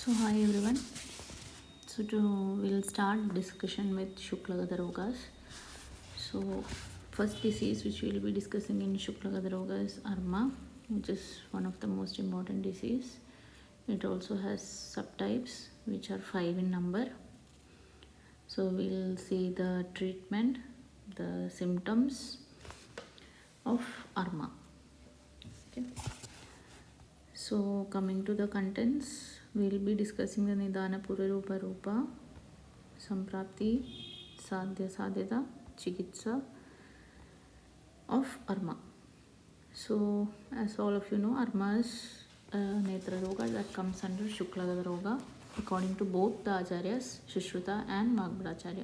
So hi everyone. We'll start discussion with Suklagata rogas. So first disease which we'll be discussing in Suklagata roga is Arma, which is one of the most important disease. It also has subtypes which are 5 in number. So we'll see the treatment, the symptoms of Arma. Okay. So coming to the contents, we'll be discussing the Nidana Purarupa Rupa, Samprapti, Sadhya Sadhyata, Chikitsa of Arma. So as all of you know, Arma is a Netra Roga that comes under Suklagata Roga according to both the Acharyas, Sushruta and Vagbhadacharya.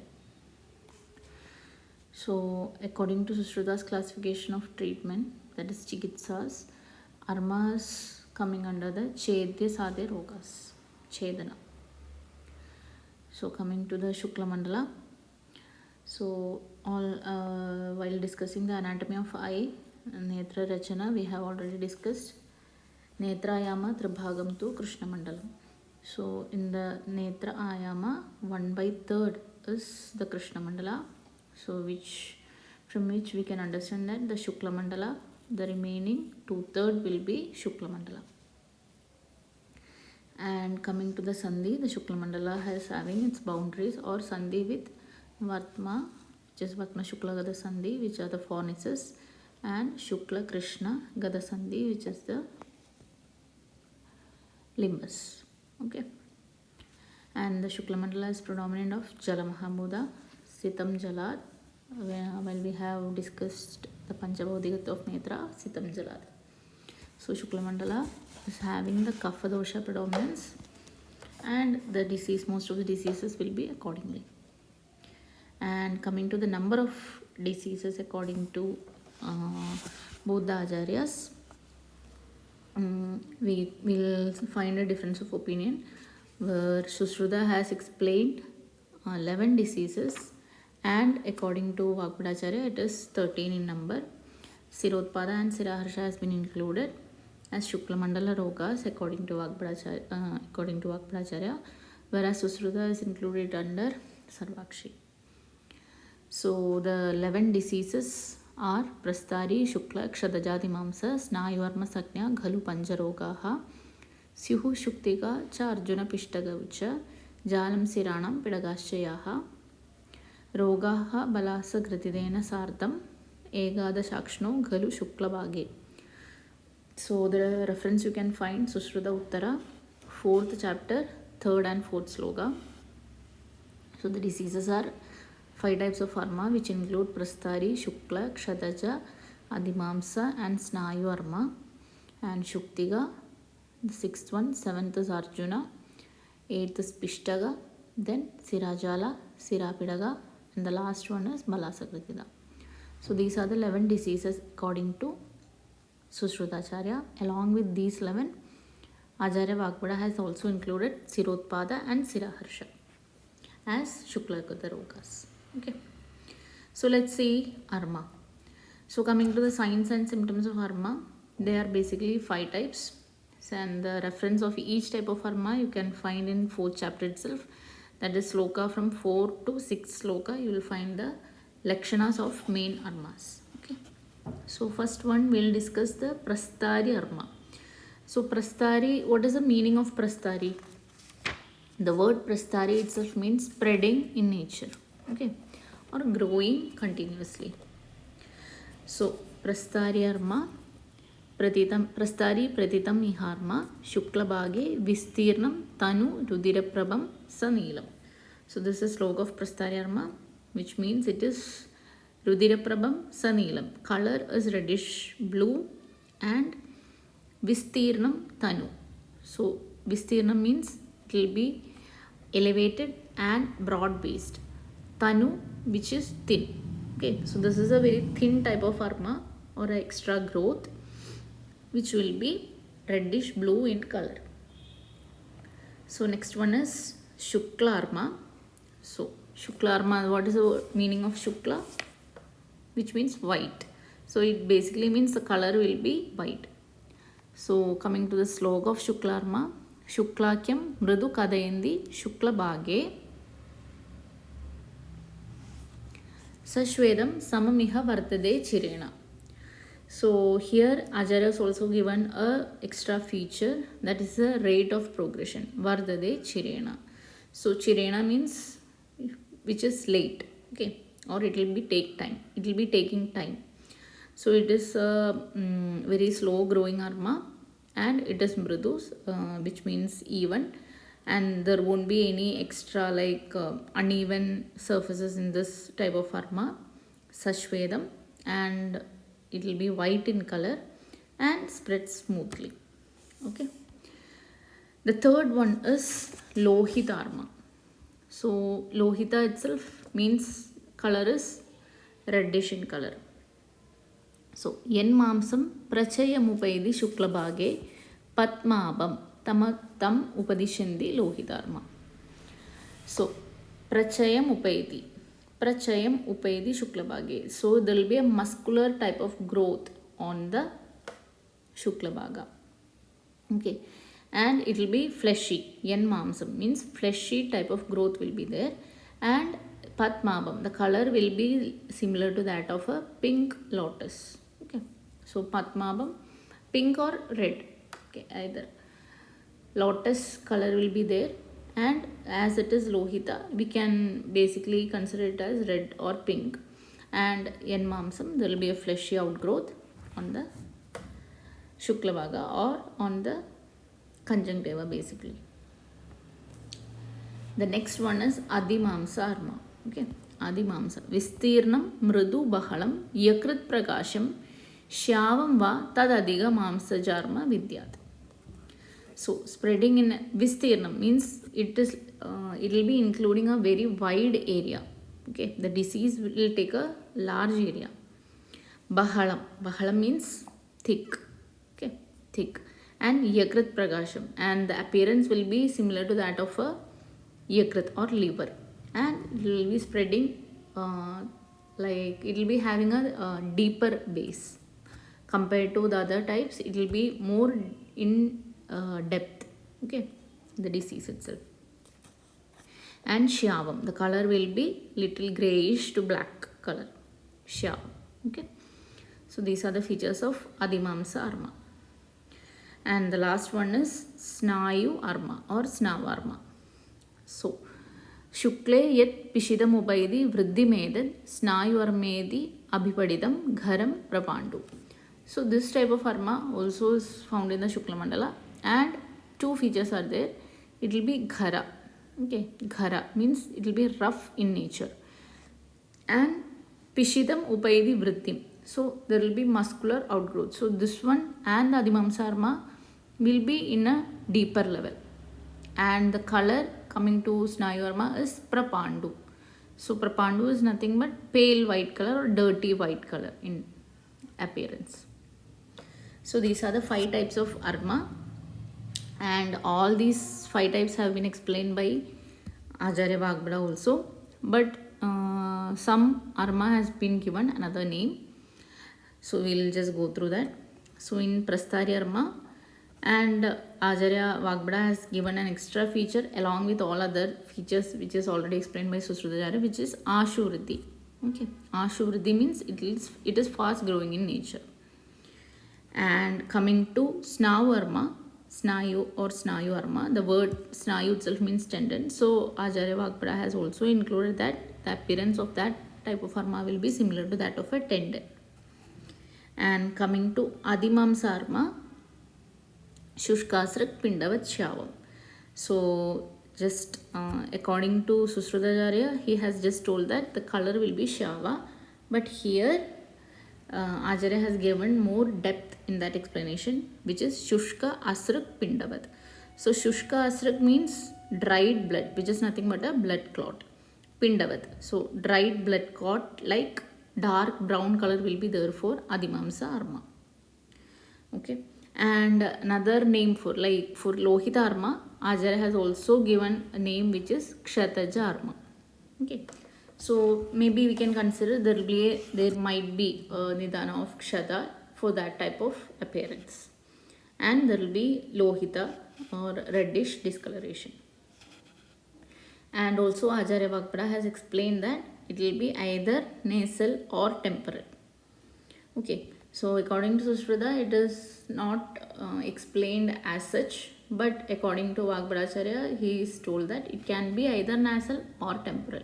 So according to Sushruta's classification of treatment, that is Chikitsas, Arma is coming under the Chedya Sadhya Rogas, Chedana. So coming to the Shukla Mandala. So while discussing the anatomy of eye, Netra Rachana, we have already discussed Netra Ayama Tribhagam to Krishna Mandalam. So in the Netra Ayama, 1/3 is the Krishna Mandala. So from which we can understand that the Shukla Mandala, the remaining 2/3 will be Shukla Mandala. And coming to the Sandhi, the Shukla Mandala has having its boundaries or Sandhi with Vatma, which is Vatma Shukla Gada Sandhi, which are the fornices, and Shukla Krishna Gada Sandhi, which is the limbus. Okay. And the Shukla Mandala is predominant of Jala Mahamuda, Sitam Jalad. While we have discussed the Panchabodhigat of Netra, Sitam Jalad. So Shukla Mandala is having the Kapha dosha predominance, and the disease, most of the diseases will be accordingly. And coming to the number of diseases according to both the Acharyas, we will find a difference of opinion where Sushruta has explained 11 diseases, and according to Vagbhadacharya it is 13 in number. Sirodpada and Siraharsha has been included as Shukla Mandala Rogas according to Vagbhadacharya, whereas Sushruta is included under Sarvakshi. So the 11 diseases are Prastari, Shukla, Kshadajati Mamsa, Snayuvarma Saknya, Ghalu Panjarogaha, Syuhu Shuktika, Cha Arjuna Pishtagaucha, Jalam Siranam Pidagaschayaha, Rogaha Balasa Gratidena Sardam, Egada Shakshno, Ghalu Shukla Bhage. So the reference you can find Sushruta Uttara, 4th chapter, 3rd and 4th sloka. So the diseases are 5 types of Arma, which include Prastari, Shukla, Kshadaja, Adimamsa and Snayu Arma, and Shuktiga. The 6th one, 7th is Arjuna, 8th is Pishtaga, then Sirajala, Sirapidaga, and the last one is Balasakritida. So these are the 11 diseases according to Sushrutacharya. Along with these 11, Acharya Vagbhada has also included Sirodpada and Siraharsha as Shuklagata rogas. Okay. So let's see Arma. So coming to the signs and symptoms of Arma, they are basically 5 types. And the reference of each type of Arma you can find in 4th chapter itself. That is sloka from 4 to 6th sloka. You will find the Lakshanas of main Armas. Okay. So first one we'll discuss the Prastari Arma. So Prastari, what is the meaning of Prastari? The word Prastari itself means spreading in nature. Okay. Or growing continuously. So Prastari Arma, Prastari Pratitam Iharma, Shukla Bhage, Vistirnam, Tanu, Rudiraprabham, Saneelam. So this is sloka of Prastari Arma, which means it is Rudiraprabham, Saneelam. Color is reddish blue, and Vistirnam, Tanu. So Vistirnam means it will be elevated and broad based. Tanu, which is thin. Okay, so this is a very thin type of Arma or extra growth, which will be reddish blue in color. So next one is Shukla Arma. So Shukla Arma, what is the meaning of Shukla? Which means white. So it basically means the color will be white. So coming to the sloka of Shukla Arma, शुक्लाख्यं मृदु कथयन्ति शुक्लभागे सश्वेदं सममिह वर्तते चिरेण. So here Acharya has also given a extra feature, that is the rate of progression, vardade chirena. So chirena means which is late, okay, or it will be taking time. So it is a very slow growing arma, and it is mridu, which means even, and there won't be any extra like uneven surfaces in this type of arma. Sashvedam, and it will be white in color and spread smoothly. Okay. The third one is lohita arma. So lohita itself means color is reddish in color. So yen mamsam prachayamupaidi shuklabhage patmabam tam upadishandi lohita arma. So prachayam upayati shuklabhage. So there will be a muscular type of growth on the shuklabhaga. Okay, and it will be fleshy. Yen mamsam means fleshy type of growth will be there, and patmabam, the color will be similar to that of a pink lotus. Okay, so patmabam, pink or red, okay, either lotus color will be there, and as it is lohita, we can basically consider it as red or pink. And yen mamsam, there will be a fleshy outgrowth on the shuklabhaga or on the conjunctiva basically. The next one is adimamsa arma. Okay, adimamsa vistirnam mridu bahalam yakrit prakasham shyavam va tad adiga mamsa jarma vidyat. So spreading in vistirnam means it will be including a very wide area. Okay, the disease will take a large area. Bahalam means thick. Okay, thick. And yakrit prakasham, and the appearance will be similar to that of a yakrit or liver, and it will be spreading like it will be having a deeper base compared to the other types. It will be more in depth. Okay, the disease itself. And shyavam, the color will be little grayish to black color. Shyavam. Okay, so these are the features of adimamsa arma. And the last one is snayu arma or snavarma. So shukle yet pishidam upaidi vriddhi medad snayu armedi abhipadidam gharam prapandu. So this type of arma also is found in the Shukla Mandala, and two features are there. It will be ghara. Okay, ghara means it will be rough in nature, and pishidam upaidi vriddhim, so there will be muscular outgrowth. So this one and the adimamsa arma will be in a deeper level, and the color coming to snayu arma is prapandu. So prapandu is nothing but pale white color or dirty white color in appearance. So these are the 5 types of arma, and all these 5 types have been explained by Acharya Vagbhada also, but some arma has been given another name, so we'll just go through that. So in Prastari arma, and Acharya Vagbhada has given an extra feature along with all other features which is already explained by Sushrutacharya, which is Ashu Vriddhi. Okay, Ashu Vriddhi means it is fast growing in nature. And coming to snayu arma, snayu or snayu arma, the word snayu itself means tendon. So Acharya Vagbhada has also included that the appearance of that type of arma will be similar to that of a tendon. And coming to adimamsa arma, shushkasrak pindavat shyavam. So just according to Sushrutacharya, he has just told that the color will be shava, but here Acharya has given more depth in that explanation, which is shushka asrak pindavat. So shushka asrak means dried blood, which is nothing but a blood clot. Pindavat, so dried blood clot like dark brown color will be there for adimamsa arma. Okay, and another name for lohita arma, Acharya has also given a name which is kshataja arma. Okay, so maybe we can consider there might be a nidana of kshata for that type of appearance, and there will be lohita or reddish discoloration. And also Acharya Vakpada has explained that it will be either nasal or temporal. Okay, so according to Sushrita, it is not explained as such, but according to Vagbhadacharya, he is told that it can be either nasal or temporal,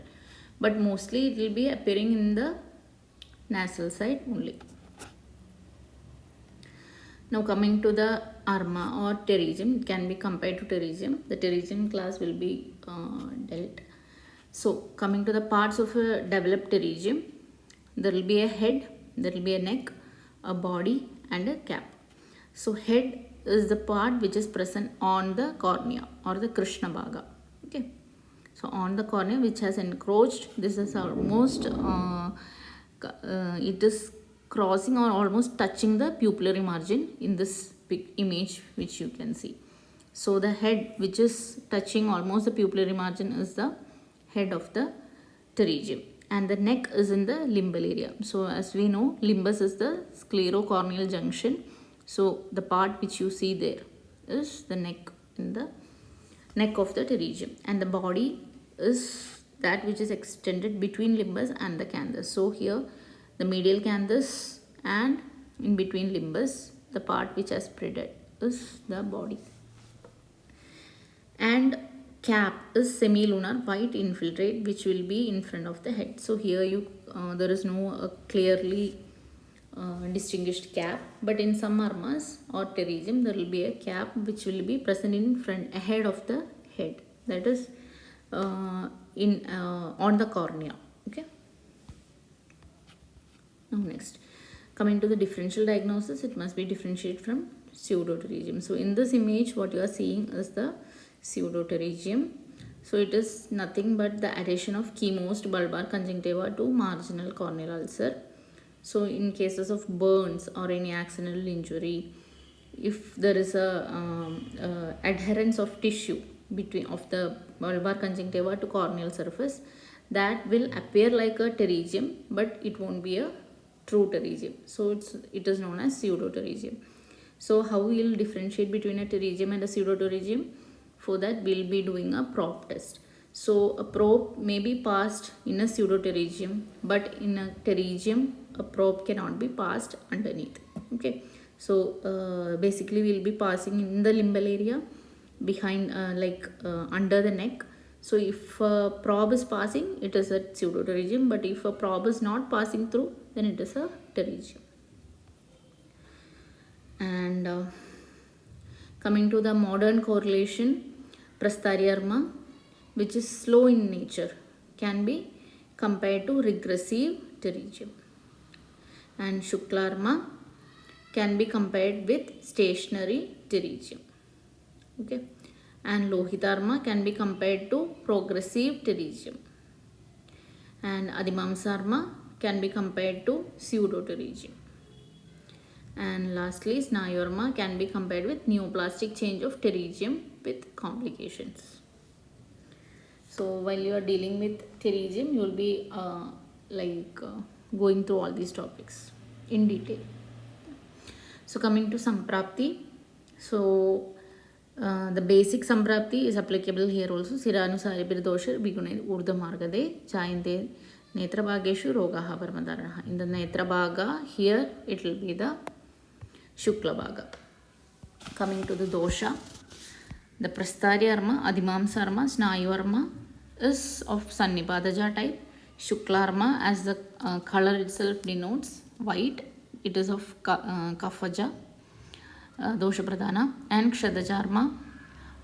but mostly it will be appearing in the nasal side only. Now coming to the Arma or pterygium, it can be compared to pterygium. The pterygium class will be dealt. So coming to the parts of a developed pterygium, there will be a head, there will be a neck, a body and a cap. So head is the part which is present on the cornea or the Krishna Bhaga. Okay. So on the cornea which has encroached, this is almost, it is crossing or almost touching the pupillary margin in this image which you can see. So the head which is touching almost the pupillary margin is the head of the pterygium, and the neck is in the limbal area. So as we know, limbus is the sclerocorneal junction. So the part which you see there is the neck, in the neck of the pterygium, and the body is that which is extended between limbus and the canthus. So here the medial canthus and in between limbus, the part which has spreaded is the body. And cap is semilunar white infiltrate which will be in front of the head. So here you there is no clearly distinguished cap, but in some armas or pterygium there will be a cap which will be present in front, ahead of the head, that is on the cornea. Okay. Now next, coming to the differential diagnosis, it must be differentiated from pseudopterygium. So in this image what you are seeing is the pseudopterygium. So it is nothing but the adhesion of chemosed bulbar conjunctiva to marginal corneal ulcer. So in cases of burns or any accidental injury, if there is a adherence of tissue between of the bulbar conjunctiva to corneal surface, that will appear like a pterygium, but it won't be a true pterygium. So it is known as pseudopterygium. So how we will differentiate between a pterygium and a pseudopterygium? For that we will be doing a probe test. So a probe may be passed in a pseudopterygium, but in a pterygium a probe cannot be passed underneath. Okay. So basically we will be passing in the limbal area, behind under the neck. So if a probe is passing, it is a pseudopterygium, but if a probe is not passing through, then it is a pterygium. And coming to the modern correlation, Prastharyarma, which is slow in nature, can be compared to regressive pterygium, and Shuklarma can be compared with stationary pterygium. Okay. And Lohitarma can be compared to progressive pterygium, and Adimamsarma can be compared to pseudopterygium, and lastly Snayuarma can be compared with neoplastic change of pterygium with complications. So while you are dealing with pterygium, you will be going through all these topics in detail. So coming to Samprapti, so the basic Samprapti is applicable here also. Siranusari Birdosha Bigune Urda Margade Chainde Netra Bhageshu Rogaha Parmadaraha. In the Netra Bhaga, here it will be the Shukla Bhaga. Coming to the dosha, the Prastharyarma, Adimamsarma, Snayuarma is of Sannipadaja type. Shuklarma, as the color itself denotes, white, it is of Kafaja Dosha Pradhana, and Kshadajarma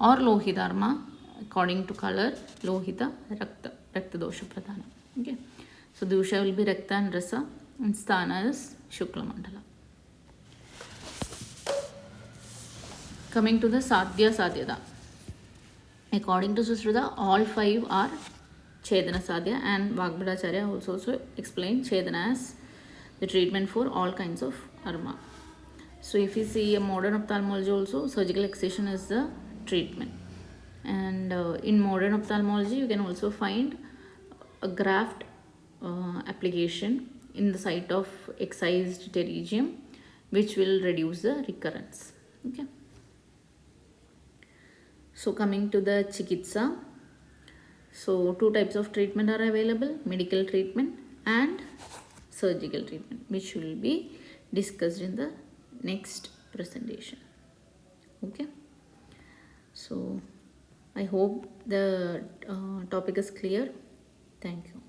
or Lohitarma, according to color, Lohita Rakta Dosha Pradhana. Okay. So dosha will be Rakta and Rasa, and Sthana is Shukla Mandala. Coming to the Sadhya Sadhyada. According to Sushrita, all 5 are Chedana Sadhya, and Vagbhadacharya also explained Chedana as the treatment for all kinds of Arma. So if you see a modern ophthalmology also, surgical excision is the treatment. And in modern ophthalmology, you can also find a graft application in the site of excised pterygium, which will reduce the recurrence. Okay. So coming to the chikitsa, so two types of treatment are available: medical treatment and surgical treatment, which will be discussed in the next presentation. Okay, so I hope the topic is clear. Thank you.